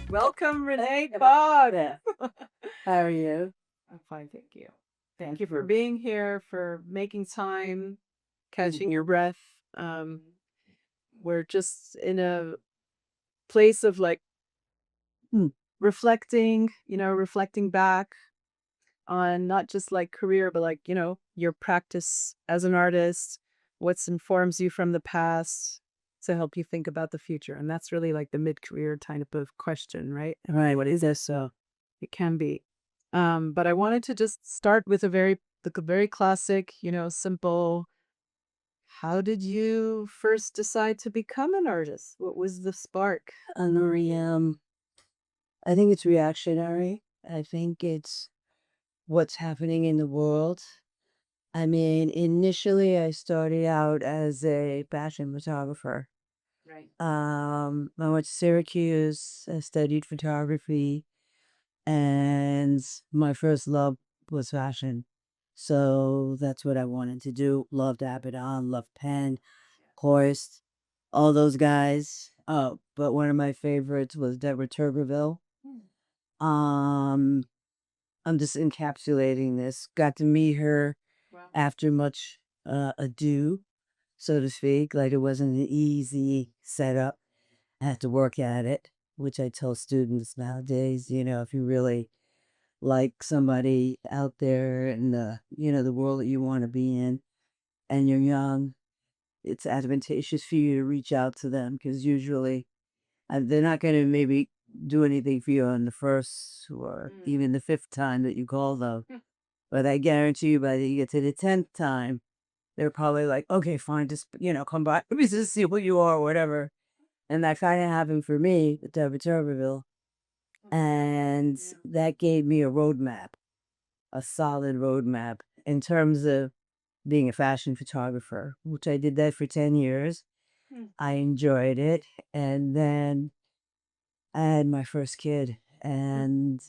Welcome, Renée Cox. How are you? I'm fine, thank you. Thank you for being here, for making time, catching your breath. Um, we're just in a place of like Hmm. reflecting, reflecting back on not just like career, but like, your practice as an artist, what's informs you from the past to help you think about the future. And that's really like the mid-career type of question, right? Right. What is this? So, It can be. But I wanted to just start with a very classic, simple. How did you first decide to become an artist? What was the spark? Marie, I think it's reactionary. I think it's what's happening in the world. I mean, initially, I started out as a fashion photographer. Right. I went to Syracuse. I studied photography, and my first love was fashion. So that's what I wanted to do. Loved Avedon, loved Penn, Horst, all those guys. Oh, but one of my favorites was Deborah Turbeville. Um, I'm just encapsulating this. Got to meet her Wow. after much ado, so to speak. Like it wasn't an easy setup. I had to work at it, which I tell students nowadays. If you really like somebody out there in the world that you want to be in, and you're young, it's advantageous for you to reach out to them because usually they're not going to maybe do anything for you on the first or even the fifth time that you call them. But I guarantee you, by the you get to the 10th time, they're probably like, okay, fine, just come by, let me just see who you are, or whatever. And that kind of happened for me with Deborah Turbeville, and that gave me a roadmap, a solid roadmap in terms of being a fashion photographer, which I did that for 10 years. I enjoyed it. And then I had my first kid, and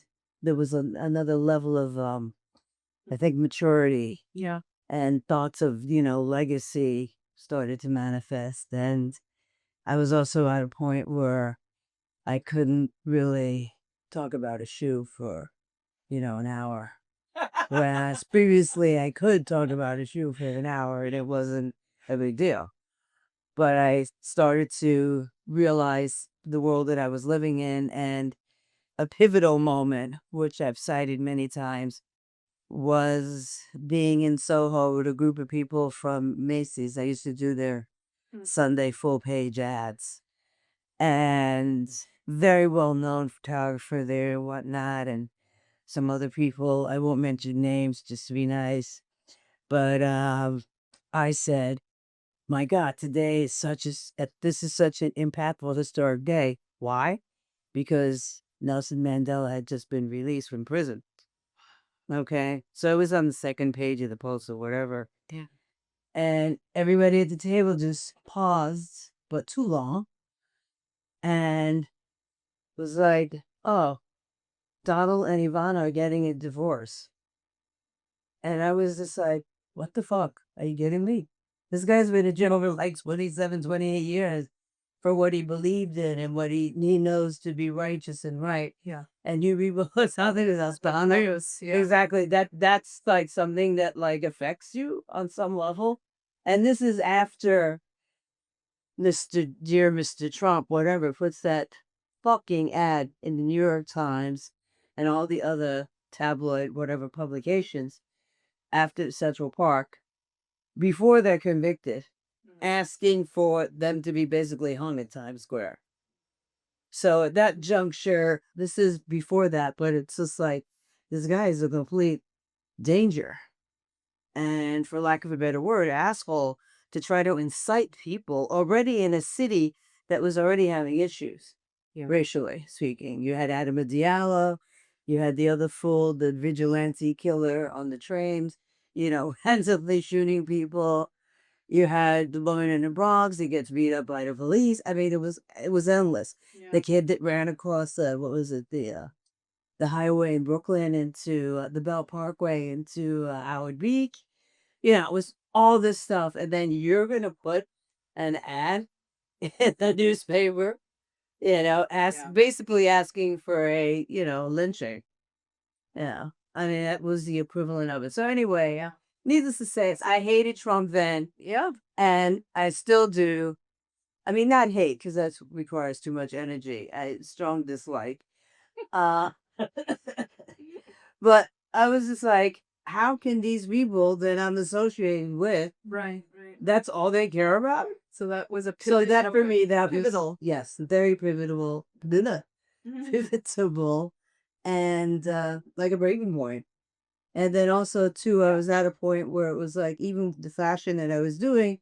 there was another level of, I think, maturity Yeah. and thoughts of, legacy started to manifest. And I was also at a point where I couldn't really talk about a shoe for, an hour. Whereas previously I could talk about a shoe for an hour and it wasn't a big deal. But I started to realize the world that I was living in, and a pivotal moment, which I've cited many times, was being in Soho with a group of people from Macy's. I used to do their Sunday full page ads, and very well known photographer there and whatnot, and some other people. I won't mention names just to be nice. But I said, my God, today is this is such an impactful historic day. Why? Because Nelson Mandela had just been released from prison. Okay. So it was on the second page of the Post or whatever. Yeah. And everybody at the table just paused, but too long, and was like, oh, Donald and Ivana are getting a divorce. And I was just like, what the fuck? Are you kidding me? This guy's been a gentleman like 27, 28 years for what he believed in and what he knows to be righteous and right. Yeah. And you read what's something that's behind it. Yeah. Exactly. That's like something that like affects you on some level. And this is after Mr. Trump, whatever, puts that fucking ad in the New York Times and all the other tabloid, whatever publications after Central Park before they're convicted, asking for them to be basically hung in Times Square. So at that juncture, this is before that, but it's just like this guy is a complete danger. And for lack of a better word, asshole, to try to incite people already in a city that was already having issues, racially speaking. You had Adam Diallo, you had the other fool, the vigilante killer on the trains, handsomely shooting people. You had the woman in the Bronx that gets beat up by the police. I mean, it was endless. The kid that ran across what was it, the highway in Brooklyn into the Bell Parkway into Howard Beach. It was all this stuff, and then you're gonna put an ad in the newspaper basically asking for a, lynching. Yeah. I mean, that was the equivalent of it. So anyway, needless to say, I hated Trump then. Yeah. And I still do. I mean, not hate, because that requires too much energy. I strong dislike. Uh, but I was just like, how can these people that I'm associating with, Right. that's all they care about? So that was a So that for me, that was, pivotal. yes, very pivotal, pivotal, and like a breaking point. And then also too, I was at a point where it was like even the fashion that I was doing,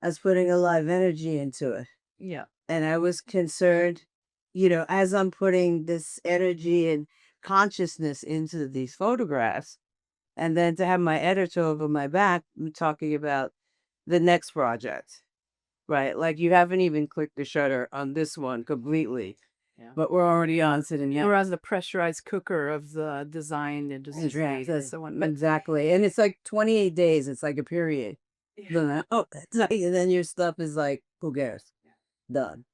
I was putting a lot of energy into it. Yeah. And I was concerned, as I'm putting this energy and consciousness into these photographs, and then to have my editor over my back talking about the next project, right? Like you haven't even clicked the shutter on this one completely, Yeah. but we're already on sitting. Yeah, We're on the pressurized cooker of the design industry and so on. But exactly. And it's like 28 days. It's like a period. yeah. Then and then your stuff is like, who cares? Done.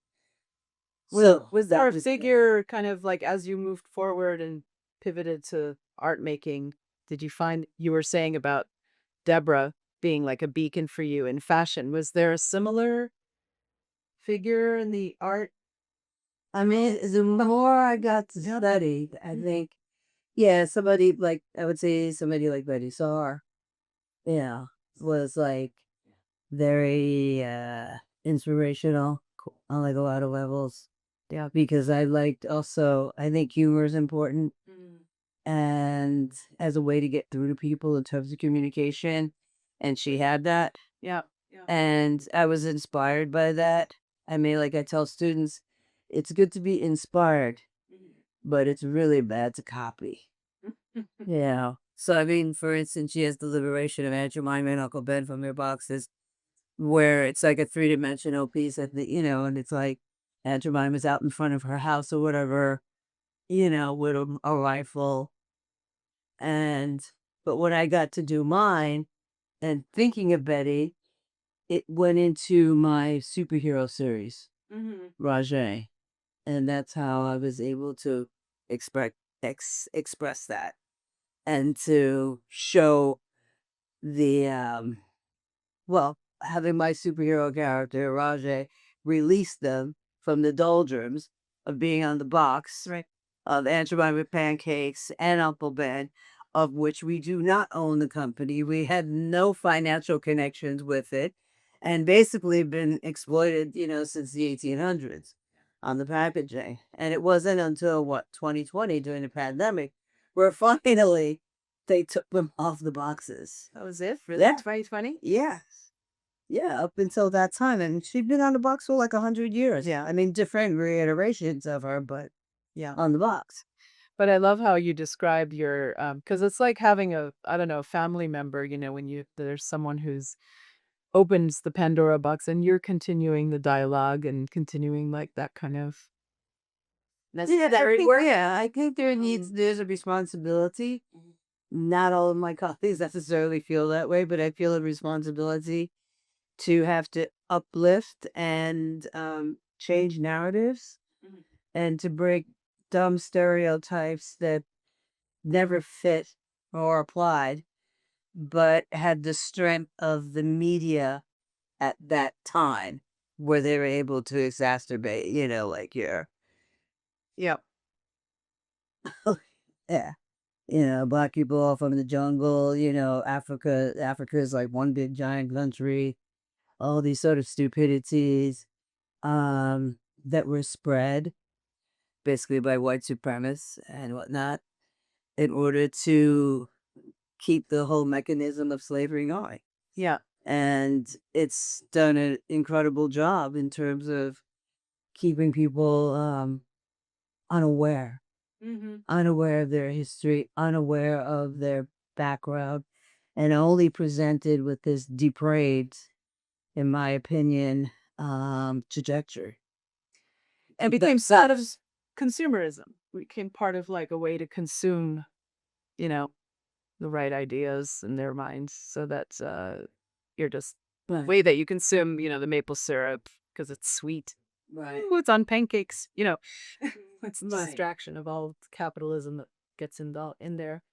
Was So there a figure kind of like as you moved forward and pivoted to art making, did you find you were saying about Deborah being like a beacon for you in fashion? Was there a similar figure in the art? I mean, the more I got to study, I think, yeah, somebody like, I would say somebody like Betty Saar, yeah, was like very inspirational on like a lot of levels. Yeah. Because I liked also, I think humor is important Mm. and as a way to get through to people in terms of communication. And she had that. Yeah. Yeah. And I was inspired by that. I mean, like I tell students, it's good to be inspired, but it's really bad to copy. Yeah. So, I mean, for instance, she has the liberation of Aunt Jemima and Uncle Ben from their boxes, where it's like a three-dimensional piece at the, and it's like Aunt Jemima's out in front of her house or whatever, with a rifle. And, but when I got to do mine and thinking of Betty, it went into my superhero series, Rajé. And that's how I was able to express that and to show the well, having my superhero character Rajé release them from the doldrums of being on the box, Right. of Aunt Jemima Pancakes and Uncle Ben, of which we do not own the company. We had no financial connections with it, and basically been exploited, since the 1800s on the packaging. And it wasn't until 2020 during the pandemic where finally they took them off the boxes. That was it? Really? Yeah. 2020? Yes. Yeah, up until that time. And she'd been on the box for like 100 years. Yeah. I mean, different reiterations of her, but Yeah. on the box. But I love how you described your because it's like having a, I don't know, family member, when there's someone who's opens the Pandora box and you're continuing the dialogue and continuing like that kind of necessary work. Yeah, I think there's a responsibility. Not all of my colleagues necessarily feel that way, but I feel a responsibility to have to uplift and change narratives and to break dumb stereotypes that never fit or applied, but had the strength of the media at that time where they were able to exacerbate, like Yeah. yeah, black people all from the jungle, Africa is like one big giant country, all these sort of stupidities that were spread basically by white supremacists and whatnot in order to keep the whole mechanism of slavery going. Yeah. And it's done an incredible job in terms of keeping people unaware, unaware of their history, unaware of their background, and only presented with this depraved, in my opinion, trajectory. And became sort of consumerism. We became part of like a way to consume, the right ideas in their minds. So that you're just way that you consume, the maple syrup because it's sweet. Right. Ooh, it's on pancakes, you know. It's a Right. distraction of all the capitalism that gets in there.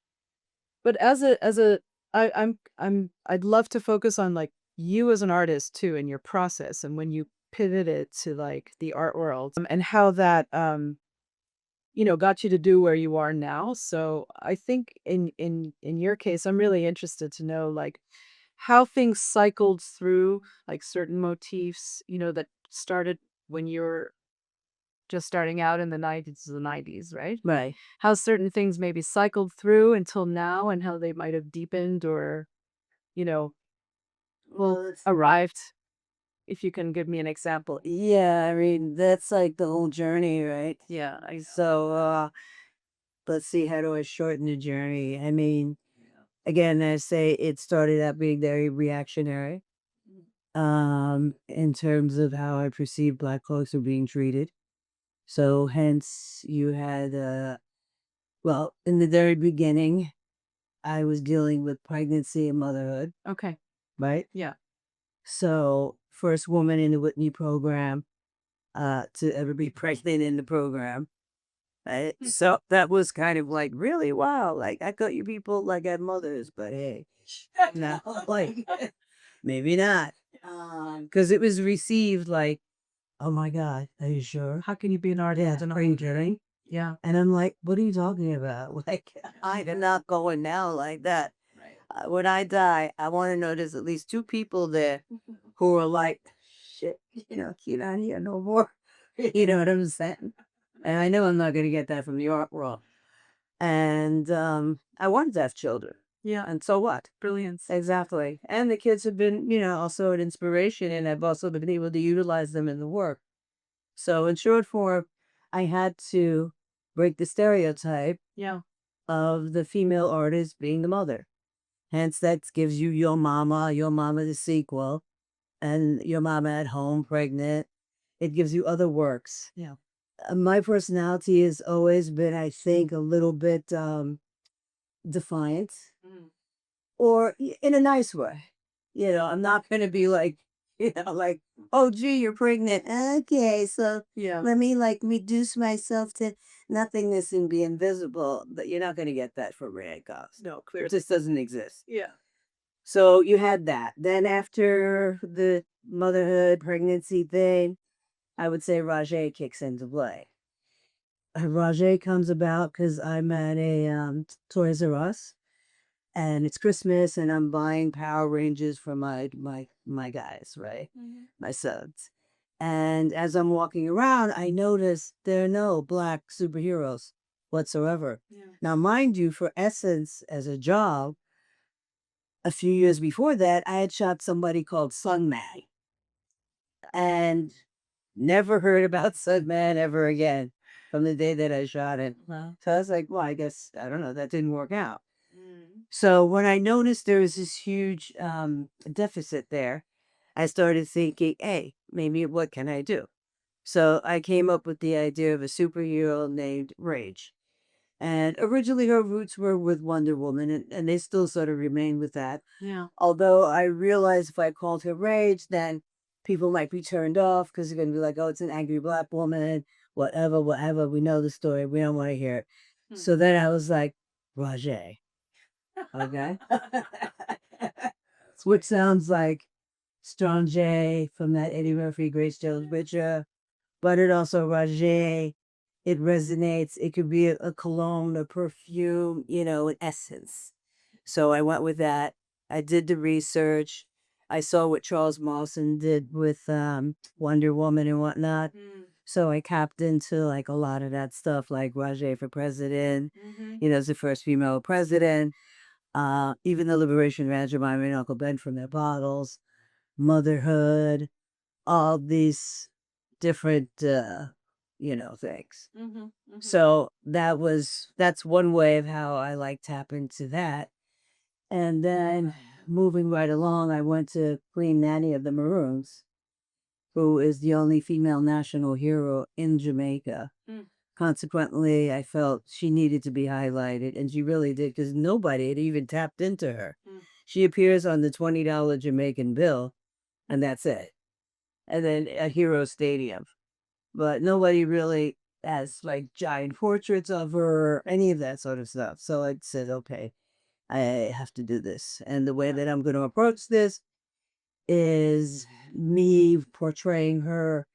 But as a I'd love to focus on like you as an artist too and your process and when you pivoted to like the art world and how that got you to do where you are now. So I think in your case, I'm really interested to know like how things cycled through like certain motifs, that started when you were just starting out in the 90s, right? Right. How certain things maybe cycled through until now and how they might have deepened or, you know, Well, it's arrived. If you can give me an example. yeah, I mean, that's like the whole journey, right? Yeah. So, let's see, how do I shorten the journey? I mean, again, I say it started out being very reactionary, in terms of how I perceived Black folks were being treated. So, hence, you had, well, in the very beginning, I was dealing with pregnancy and motherhood, Okay. right? Yeah. So, first woman in the Whitney program, to ever be pregnant in the program. Right? So that was kind of like, really? Wow. Like, I thought you people like had mothers, but hey, no, like, maybe not. Because it was received like, oh my God, are you sure? How can you be an artist? Yeah, are you kidding? Yeah. And I'm like, what are you talking about? Like, I'm not going now like that. Right. When I die, I want to know there's at least two people there who are like, shit, you're not here no more. You know what I'm saying? And I know I'm not going to get that from the art world. And I wanted to have children. Yeah. And so what? Brilliance. Exactly. And the kids have been, also an inspiration, and I've also been able to utilize them in the work. So, in short form, I had to break the stereotype Yeah. of the female artist being the mother. Hence, that gives you Your Mama the sequel, and Your Mama at Home, pregnant. It gives you other works. Yeah. My personality has always been, I think, a little bit defiant, Mm. or in a nice way. I'm not going to be like, like, oh, gee, you're pregnant. Okay, so Yeah. let me like reduce myself to nothingness and be invisible. But you're not going to get that from Renée Cox. No, It clearly. just doesn't exist. Yeah. So you had that. Then after the motherhood, pregnancy thing, I would say Rajé kicks into play. Rajé comes about because I'm at a Toys R Us, and it's Christmas, and I'm buying Power Rangers for my guys, right? My sons. And as I'm walking around, I notice there are no Black superheroes whatsoever. Yeah. Now, mind you, for Essence as a job, a few years before that, I had shot somebody called Sunman, and never heard about Sunman ever again from the day that I shot it. Wow. So I was like, well, I guess, I don't know, that didn't work out. Mm. So when I noticed there was this huge deficit there, I started thinking, hey, maybe what can I do? So I came up with the idea of a superhero named Rage. And originally her roots were with Wonder Woman, and they still sort of remain with that. Yeah. Although I realized if I called her Rage, then people might be turned off because they're going to be like, oh, it's an angry Black woman, whatever, whatever. We know the story. We don't want to hear it. So then I was like, Rajé. Okay. Which sounds like Strong J from that Eddie Murphy, Grace Jones Butcher, but it also Rajé. It resonates. It could be a cologne, a perfume, an essence. So I went with that. I did the research. I saw what Charles Mawson did with Wonder Woman and whatnot. So I capped into like a lot of that stuff, like Rajé for president. As the first female president. Even the Liberation of Jemima and Uncle Ben from their bottles, motherhood, all these different, things. So that's one way of how I like tap into that. And then moving right along, I went to Queen Nanny of the Maroons, who is the only female national hero in Jamaica. Consequently, I felt she needed to be highlighted, and she really did, because nobody had even tapped into her. She appears on the $20 Jamaican bill, and that's it. And then at Hero Stadium. but nobody really has like giant portraits of her or any of that sort of stuff. So I said, okay, I have to do this. And the way that I'm going to approach this is me portraying her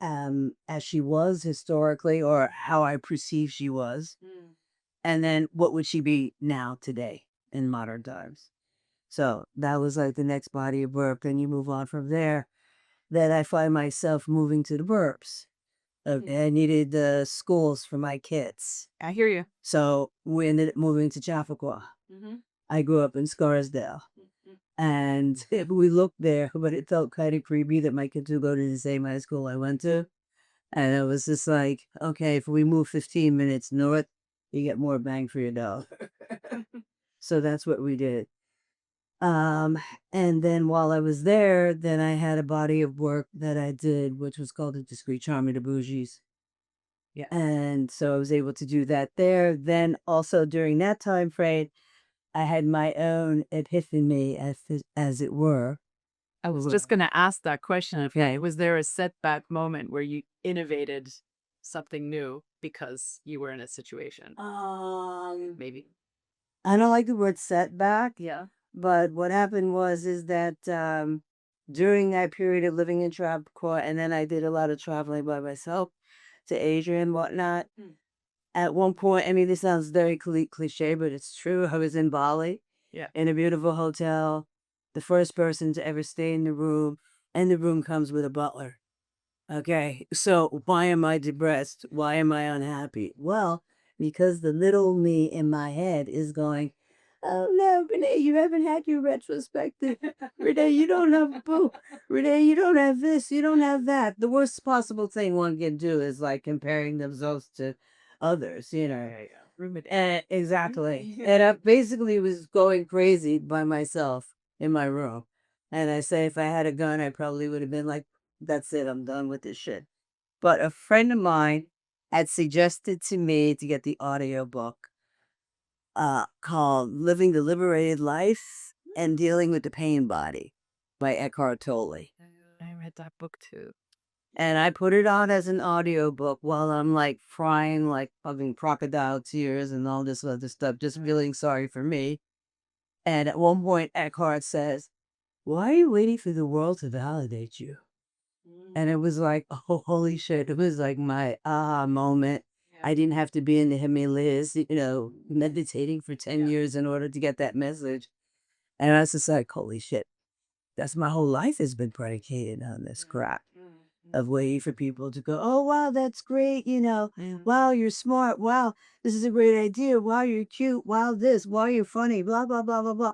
as she was historically or how I perceive she was. And then what would she be now today in modern times? So that was like the next body of work. And you move on from there. Then I find myself moving to the burbs. I needed schools for my kids. I hear you. So we ended up moving to Chappaqua. I grew up in Scarsdale. And we looked there, but it felt kind of creepy that my kids would go to the same high school I went to. And it was just like, okay, if we move 15 minutes north, you get more bang for your dollar. So that's what we did. And then while I was there, then I had a body of work that I did, which was called The Discreet Charm of the Bougies. Yeah. And so I was able to do that there. Then also during that time frame, I had my own epiphany, as it were. I was just going to ask that question. Okay. Was there a setback moment where you innovated something new because you were in a situation? Maybe. I don't like the word setback. Yeah. But what happened is that during that period of living in Tropical, and then I did a lot of traveling by myself to Asia and whatnot. At one point, I mean, this sounds very cliche, but it's true. I was in Bali, in a beautiful hotel, the first person to ever stay in the room, and the room comes with a butler. Okay, so why am I depressed? Why am I unhappy? Well, because the little me in my head is going, oh no, Renee, you haven't had your retrospective. Renee, you don't have a boo. Renee, you don't have this, you don't have that. The worst possible thing one can do is like comparing themselves to others, you know. Exactly. And I basically was going crazy by myself in my room. And I say if I had a gun, I probably would have been like, that's it, I'm done with this shit. But a friend of mine had suggested to me to get the audiobook called Living the Liberated Life and Dealing with the Pain Body by Eckhart Tolle. I read that book too. And I put it on as an audiobook while I'm like crying, like having crocodile tears and all this other stuff, just feeling sorry for me. And at one point, Eckhart says, why are you waiting for the world to validate you? And it was like, oh, holy shit. It was like my aha moment. I didn't have to be in the Himalayas, you know, meditating for 10 years in order to get that message. And I was just like, holy shit. That's my whole life has been predicated on this crap of waiting for people to go, oh, wow, that's great. You know, wow, you're smart. Wow, this is a great idea. Wow, you're cute. Wow, this. Wow, you're funny. Blah, blah, blah, blah, blah.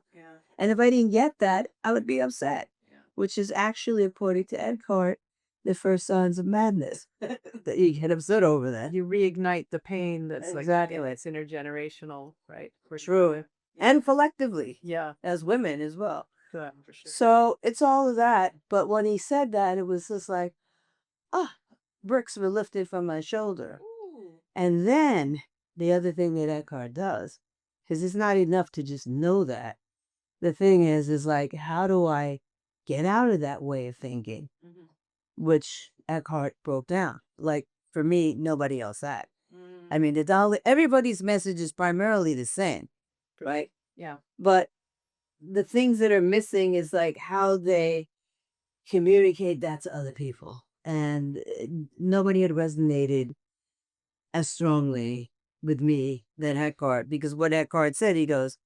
And if I didn't get that, I would be upset, which is actually, according to Eckhart, the first signs of madness. That you get upset over that. You reignite the pain that's Exactly. like, it's intergenerational, right? For True. And collectively. Yeah. As women as well. Yeah, for sure. So it's all of that. But when he said that, it was just like, bricks were lifted from my shoulder. And then the other thing that Eckhart does, because it's not enough to just know that. The thing is like, how do I get out of that way of thinking? Which Eckhart broke down. Like, for me, nobody else had. I mean, everybody's message is primarily the same, right? Yeah. But the things that are missing is like how they communicate that to other people. And nobody had resonated as strongly with me than Eckhart, because what Eckhart said, he goes,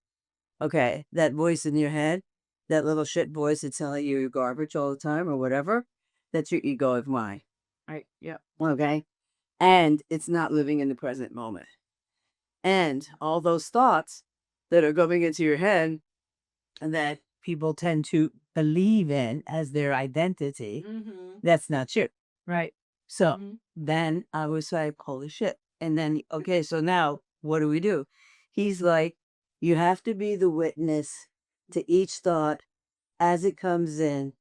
okay, that voice in your head, that little shit voice that's telling you you're garbage all the time or whatever, that's your ego of mine. Right. Yeah. Okay. And it's not living in the present moment. And all those thoughts that are going into your head and that people tend to believe in as their identity, that's not you. Right. So then I was like, holy shit. And then, okay, so now what do? He's like, you have to be the witness to each thought as it comes in.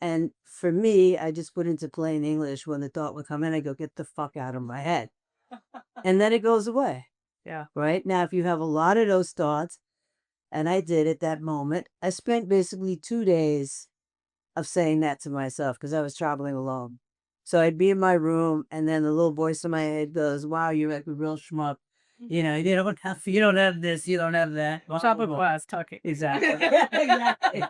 And for me, I just put into plain English, when the thought would come in, I go, get the fuck out of my head. And then it goes away. Yeah. Right? Now, if you have a lot of those thoughts, and I did at that moment, I spent basically 2 days of saying that to myself because I was traveling alone. So I'd be in my room, and then the little voice in my head goes, "Wow, you're like a real schmuck. You know, you don't have this, you don't have that." Top of class talking. Exactly. Exactly.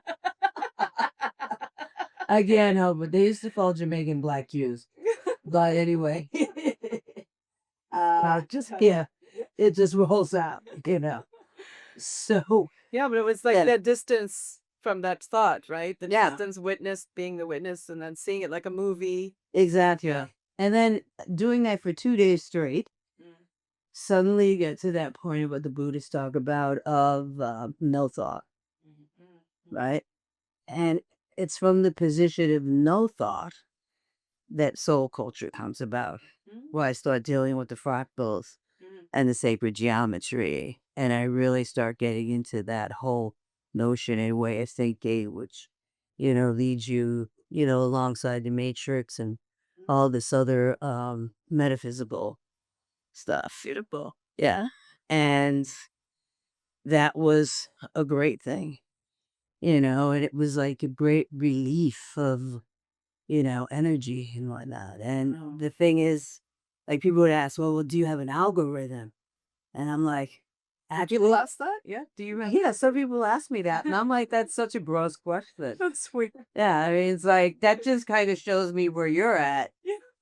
I can't help it. They used to call Jamaican black Jews. But anyway. Just yeah. It just rolls out, you know. So Yeah, but it was like yeah. that distance from that thought, right? The Yeah. distance witness being the witness and then seeing it like a movie. Exactly. And then doing that for 2 days straight, suddenly you get to that point of what the Buddhists talk about of no thought, right? And it's from the position of no thought that soul culture comes about, where I start dealing with the fractals and the sacred geometry. And I really start getting into that whole notion and way of thinking, which, you know, leads you, you know, alongside the matrix and all this other metaphysical stuff. Beautiful. Yeah. And that was a great thing, you know, and it was like a great relief of, you know, energy and whatnot. And the thing is, like, people would ask, well, do you have an algorithm? And I'm like, People actually, ask that? Yeah. Do you yeah, some people ask me that. And I'm like, that's such a gross question. That's sweet. Yeah, I mean, it's like, that just kind of shows me where you're at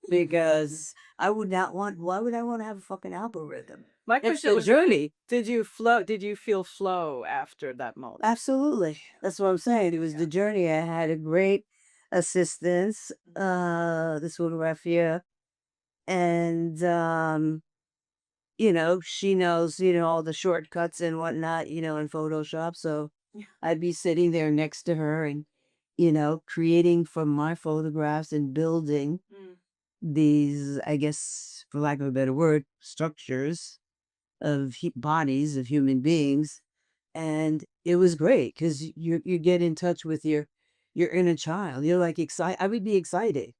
because I would not want, why would I want to have a fucking algorithm? My It's question the was, journey. did you flow? Did you feel flow after that moment? Absolutely. That's what I'm saying. It was the journey. I had a great assistance, this woman Rafia. And you know, she knows, you know, all the shortcuts and whatnot, you know, in Photoshop. So I'd be sitting there next to her and, you know, creating from my photographs and building these, I guess, for lack of a better word, structures of bodies of human beings. And it was great because you get in touch with your inner child. You're like excited. I would be excited.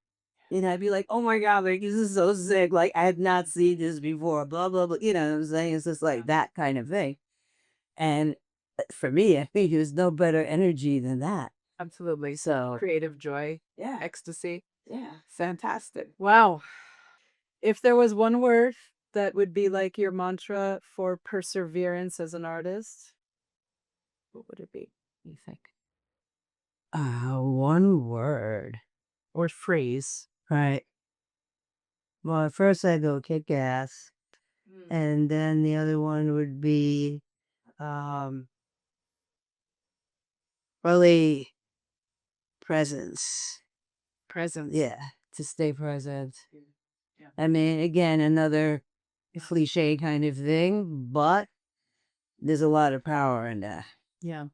And I'd be like, oh my God, like, this is so sick. Like, I had not seen this before, blah, blah, blah. You know what I'm saying? It's just like that kind of thing. And for me, I think there's no better energy than that. Absolutely. So, Creative joy, yeah, ecstasy. yeah. Fantastic. Wow. If there was one word that would be like your mantra for perseverance as an artist, what would it be, you think? One word. Or phrase? Right. Well, at first I go kick ass. And then the other one would be um, probably presence. Presence. Yeah, to stay present. Yeah. I mean, again, another cliche kind of thing, but there's a lot of power in that. Yeah.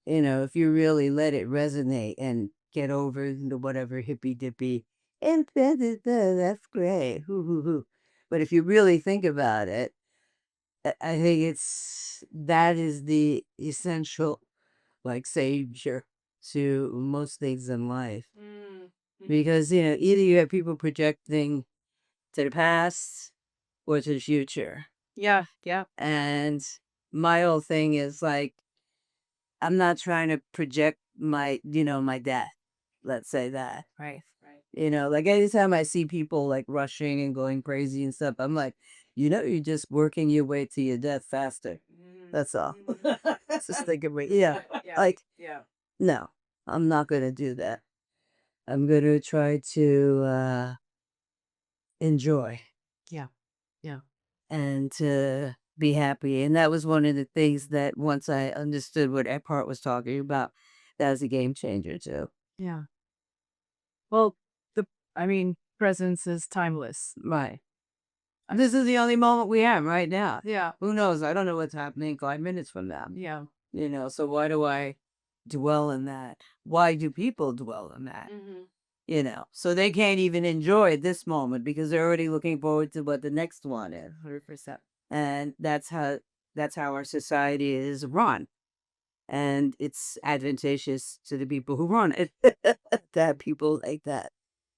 You know, if you really let it resonate and get over the whatever hippy dippy, and that's great. Hoo, hoo, hoo. But if you really think about it, I think that is the essential, like, savior to most things in life. Because, you know, either you have people projecting to the past or to the future. Yeah. Yeah. And my whole thing is like, I'm not trying to project my, you know, my death. Let's say that. Right. Right. You know, like anytime I see people like rushing and going crazy and stuff, I'm like, you know, you're just working your way to your death faster. That's all. Just think of it. Yeah. Yeah. Like, Yeah. no, I'm not going to do that. I'm going to try to enjoy. Yeah. Yeah. And to be happy. And that was one of the things that once I understood what Eckhart was talking about, that was a game changer too. Yeah. Well, presence is timeless. Right. This is the only moment we have right now. Yeah. Who knows? I don't know what's happening 5 minutes from now. Yeah. You know, so why do I dwell in that? Why do people dwell in that? You know, so they can't even enjoy this moment because they're already looking forward to what the next one is. 100%. And that's how our society is run. And it's advantageous to the people who run it to have people like that.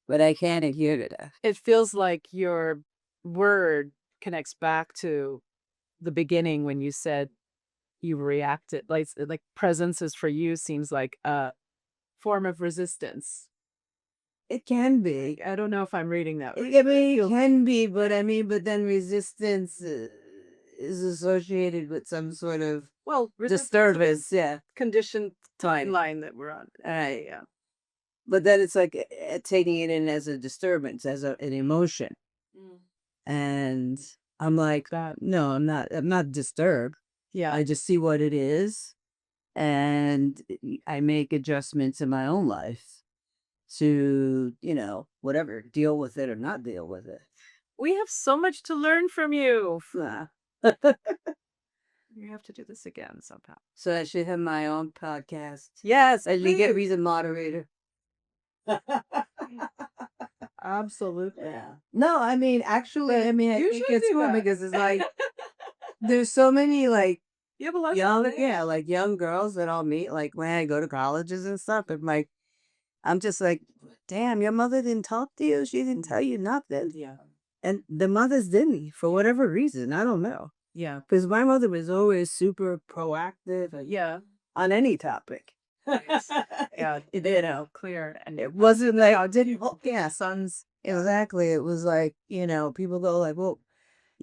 But I can't adhere to that. It feels like your word connects back to the beginning when you said you reacted. Like presence is for you seems like a form of resistance. It can be. I don't know if I'm reading that. I mean, it can be, but but then resistance is associated with some sort of disturbance. Yeah. Conditioned timeline that we're on. Yeah. But then it's like taking it in as a disturbance, as an emotion. And I'm like, no, I'm not disturbed. Yeah. I just see what it is. And I make adjustments in my own life to, whatever, deal with it or not deal with it. We have so much to learn from you. Yeah. You have to do this again somehow. So I should have my own podcast. Yes. I should get Reason moderator. Absolutely. Yeah. No, I mean, actually, I think it's do cool that. because it's like, there's so many like You have a lot young girls that I'll meet, like when I go to colleges and stuff. And like, I'm just like, damn, your mother didn't talk to you. She didn't tell you nothing. Yeah. And the mothers didn't, for whatever reason. I don't know. Yeah. Because my mother was always super proactive on any topic. Yeah. Clear. And It wasn't like I didn't. Sons. Exactly. It was like, people go like, well,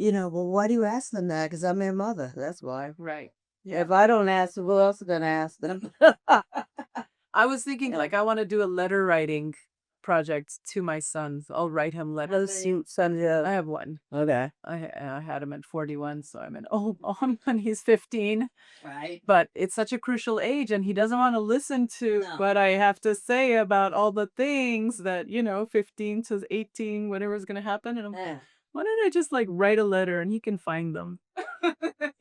why do you ask them that? Because I'm their mother. That's why. Right. Yeah. If I don't ask them, who else is gonna ask them? I was thinking like I want to do a letter writing project to my sons. I'll write him letters. I have one. Okay. I had him at 41, so I'm an old mom when he's 15. Right. But it's such a crucial age, and he doesn't want to listen to what I have to say about all the things that 15 to 18, whatever's gonna happen. And why don't I just like write a letter and he can find them?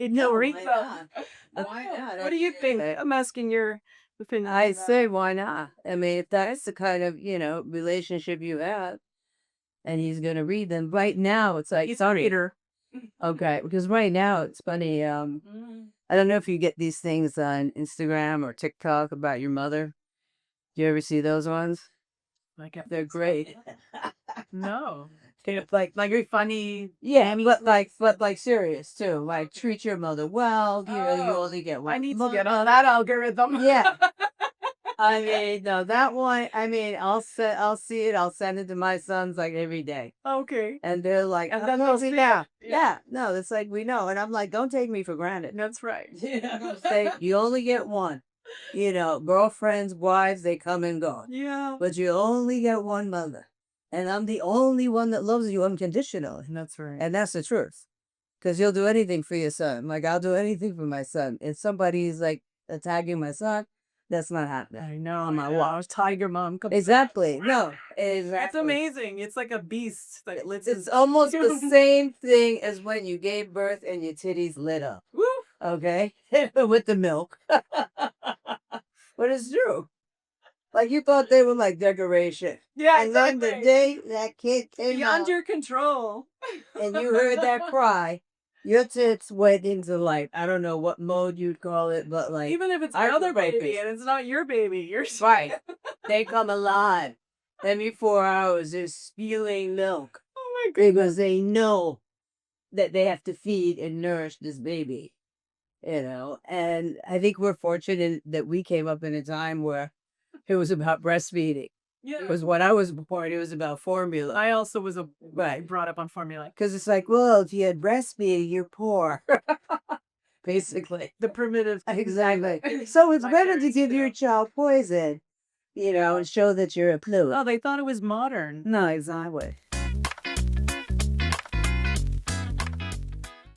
Read them. Why not? What do you think? I'm asking your opinion. I say, why not? I mean, if that's the kind of, relationship you have and he's going to read them right now, it's like, He's a reader. Okay. Because right now it's funny. I don't know if you get these things on Instagram or TikTok about your mother. Do you ever see those ones? They're great. No. Like you're funny. Yeah, but like serious too. Like treat your mother well. You only get one. I need to get on that algorithm. Yeah. I mean, no, that one. I mean, I'll see it. I'll send it to my sons like every day. Okay. And they're like, and then they'll see it. Yeah. No, it's like we know, and I'm like, don't take me for granted. That's right. You only get one. Girlfriends, wives, they come and go. Yeah. But you only get one mother. And I'm the only one that loves you unconditionally. That's right. And that's the truth. Because you'll do anything for your son. Like, I'll do anything for my son. If somebody's, like, attacking my son, that's not happening. I know. My wow, tiger mom. Exactly. No. Exactly. That's amazing. It's like a beast that It's almost the same thing as when you gave birth and your titties lit up. Woo! Okay? With the milk. But it's true. Like you thought they were like decoration. Yeah, and then the day that kid came beyond out, your control, and you heard that cry, your tits went into like, I don't know what mode you'd call it, but like even if it's another baby and it's not your baby, you're right. They come alive. Every 4 hours they're spewing milk. Oh my goodness. Because they know that they have to feed and nourish this baby. And I think we're fortunate that we came up in a time where it was about breastfeeding. Yeah. Because when I was born, it was about formula. I also was brought up on formula. Because it's like, well, if you had breastfeeding, you're poor. Basically. The primitive. Exactly. So it's better to give your child poison, and show that you're a clue. Oh, they thought it was modern. No, exactly.